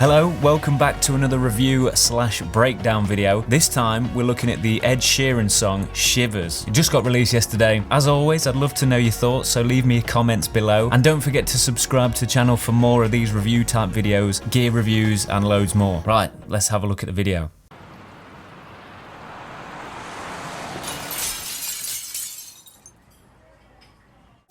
Hello, welcome back to another review / breakdown video. This time we're looking at the Ed Sheeran song Shivers. It just got released yesterday. As always, I'd love to know your thoughts, so leave me your comments below. And don't forget to subscribe to the channel for more of these review type videos, gear reviews and loads more. Right, let's have a look at the video.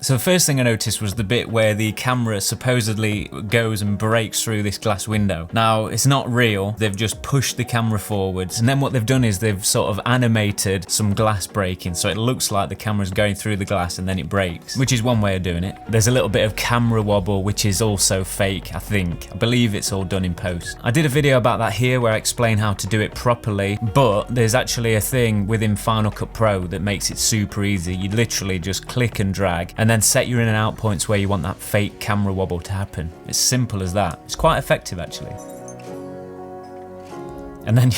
So the first thing I noticed was the bit where the camera supposedly goes and breaks through this glass window. Now, it's not real, they've just pushed the camera forwards, and then what they've done is they've sort of animated some glass breaking, so it looks like the camera's going through the glass and then it breaks, which is one way of doing it. There's a little bit of camera wobble, which is also fake, I think. I believe it's all done in post. I did a video about that here where I explain how to do it properly, but there's actually a thing within Final Cut Pro that makes it super easy. You literally just click and drag, and then set your in and out points where you want that fake camera wobble to happen. It's simple as that. It's quite effective actually. And then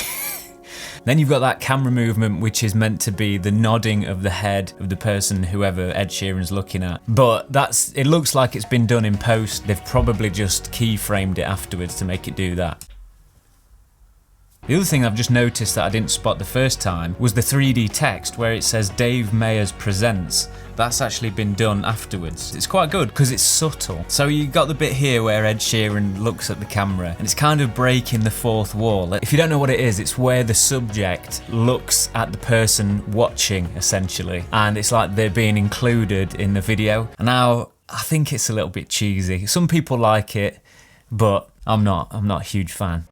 then you've got that camera movement which is meant to be the nodding of the head of the person whoever Ed Sheeran's looking at. But it looks like it's been done in post. They've probably just keyframed it afterwards to make it do that. The other thing I've just noticed that I didn't spot the first time was the 3D text where it says Dave Meyers Presents. That's actually been done afterwards. It's quite good because it's subtle. So you got the bit here where Ed Sheeran looks at the camera and it's kind of breaking the fourth wall. If you don't know what it is, it's where the subject looks at the person watching essentially, and it's like they're being included in the video. And now I think it's a little bit cheesy. Some people like it, but I'm not a huge fan.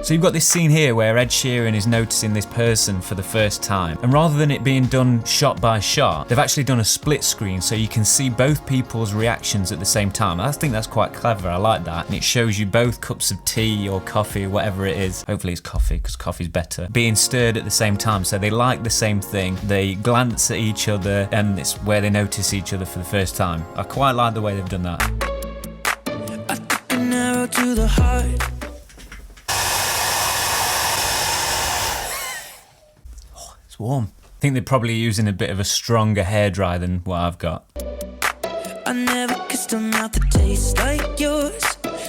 So you've got this scene here where Ed Sheeran is noticing this person for the first time, and rather than it being done shot by shot, they've actually done a split screen so you can see both people's reactions at the same time. I think that's quite clever, I like that, and it shows you both cups of tea or coffee, whatever it is, hopefully it's coffee because coffee's better, being stirred at the same time, so they like the same thing, they glance at each other, and it's where they notice each other for the first time. I quite like the way they've done that. I took an arrow to the heart. It's warm. I think they're probably using a bit of a stronger hairdryer than what I've got. I never kissed a mouth that tastes like yours.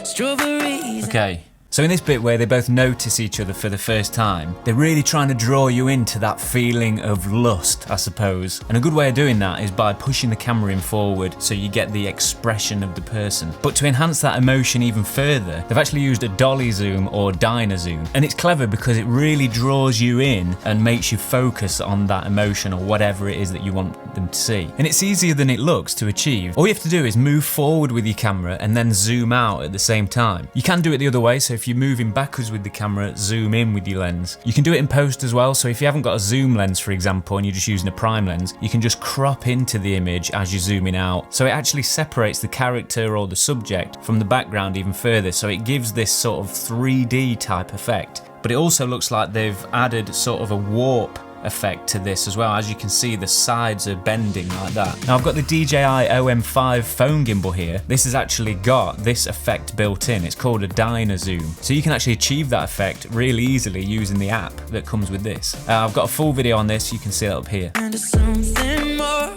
Strawberries. Okay. So in this bit where they both notice each other for the first time, they're really trying to draw you into that feeling of lust, I suppose. And a good way of doing that is by pushing the camera in forward so you get the expression of the person. But to enhance that emotion even further, they've actually used a dolly zoom or dyna zoom. And it's clever because it really draws you in and makes you focus on that emotion or whatever it is that you want them to see. And it's easier than it looks to achieve. All you have to do is move forward with your camera and then zoom out at the same time. You can do it the other way, so if you're moving backwards with the camera, zoom in with your lens. You can do it in post as well, so if you haven't got a zoom lens, for example, and you're just using a prime lens, you can just crop into the image as you're zooming out. So it actually separates the character or the subject from the background even further, so it gives this sort of 3D type effect. But it also looks like they've added sort of a warp effect to this as well. As you can see, the sides are bending like that. Now I've got the DJI OM5 phone gimbal here. This has actually got this effect built in. It's called a dyna zoom. So you can actually achieve that effect really easily using the app that comes with this. I've got a full video on this, you can see it up here. And something more.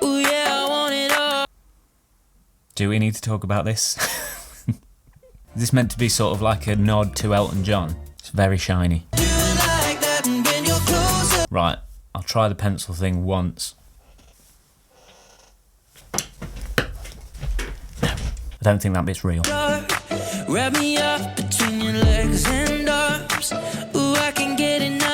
Ooh, yeah, I want it all. Do we need to talk about this? Is this meant to be sort of like a nod to Elton John? It's very shiny. Right, I'll try the pencil thing once. No, I don't think that bit's real. Wrap me up between your legs and arms. Ooh, I can get enough.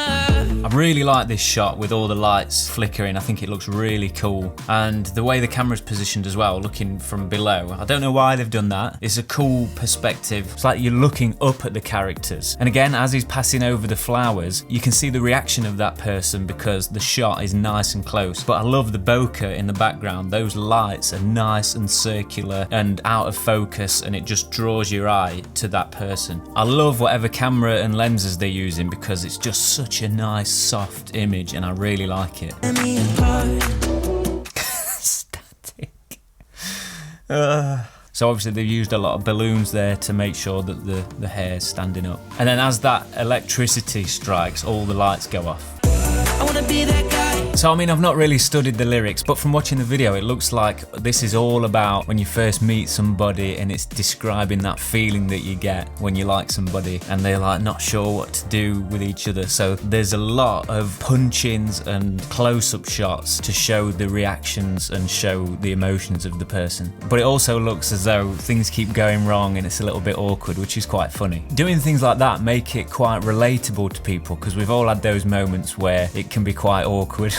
I really like this shot with all the lights flickering. I think it looks really cool. And the way the camera's positioned as well, looking from below. I don't know why they've done that. It's a cool perspective. It's like you're looking up at the characters. And again, as he's passing over the flowers, you can see the reaction of that person because the shot is nice and close. But I love the bokeh in the background. Those lights are nice and circular and out of focus, and it just draws your eye to that person. I love whatever camera and lenses they're using because it's just such a nice soft image and I really like it. Static. So obviously they've used a lot of balloons there to make sure that the hair's standing up. And then as that electricity strikes, all the lights go off. I wanna be that guy. So I mean, I've not really studied the lyrics, but from watching the video, it looks like this is all about when you first meet somebody and it's describing that feeling that you get when you like somebody and they're like not sure what to do with each other. So there's a lot of punch-ins and close-up shots to show the reactions and show the emotions of the person. But it also looks as though things keep going wrong and it's a little bit awkward, which is quite funny. Doing things like that make it quite relatable to people, because we've all had those moments where it can be quite awkward.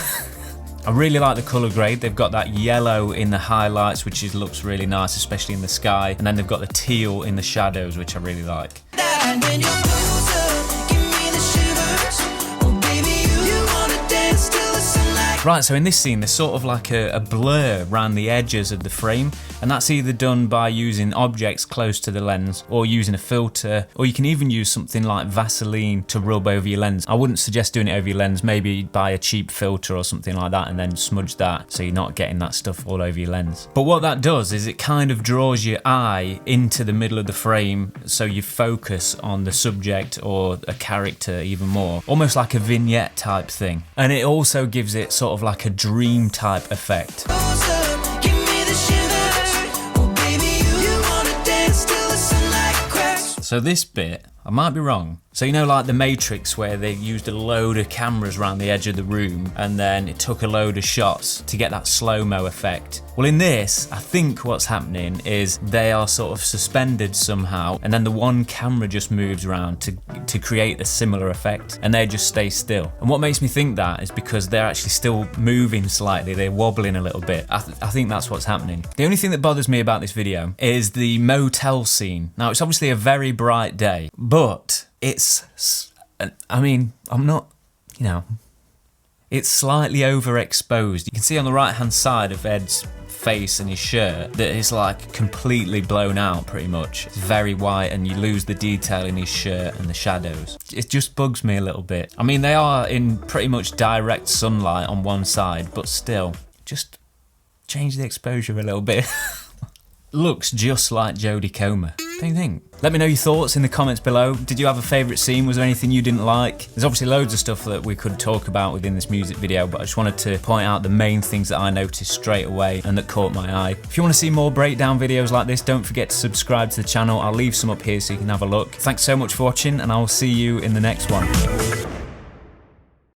I really like the colour grade. They've got that yellow in the highlights, which looks really nice, especially in the sky, and then they've got the teal in the shadows, which I really like. When you're closer, give me the shivers. Oh baby, you wanna dance till the sunlight. Right, so in this scene there's sort of like a blur around the edges of the frame, and that's either done by using objects close to the lens or using a filter, or you can even use something like Vaseline to rub over your lens. I wouldn't suggest doing it over your lens, maybe buy a cheap filter or something like that and then smudge that so you're not getting that stuff all over your lens. But what that does is it kind of draws your eye into the middle of the frame so you focus on the subject or a character even more, almost like a vignette type thing. And it also gives it sort of like a dream type effect. Closer, give me the shivers. Oh baby, you wanna dance till the sunlight cracks. So this bit, I might be wrong. So you know, like the Matrix, where they used a load of cameras around the edge of the room and then it took a load of shots to get that slow-mo effect. Well, in this, I think what's happening is they are sort of suspended somehow, and then the one camera just moves around to create a similar effect, and they just stay still. And what makes me think that is because they're actually still moving slightly, they're wobbling a little bit. I think that's what's happening. The only thing that bothers me about this video is the motel scene. Now, it's obviously a very bright day, but I mean, I'm not, you know, it's slightly overexposed. You can see on the right hand side of Ed's face and his shirt that it's like completely blown out pretty much. It's very white and you lose the detail in his shirt and the shadows. It just bugs me a little bit. I mean, they are in pretty much direct sunlight on one side, but still, just change the exposure a little bit. Looks just like Jodie Comer, don't you think? Let me know your thoughts in the comments below. Did you have a favourite scene? Was there anything you didn't like? There's obviously loads of stuff that we could talk about within this music video, but I just wanted to point out the main things that I noticed straight away and that caught my eye. If you want to see more breakdown videos like this, don't forget to subscribe to the channel. I'll leave some up here so you can have a look. Thanks so much for watching, and I will see you in the next one.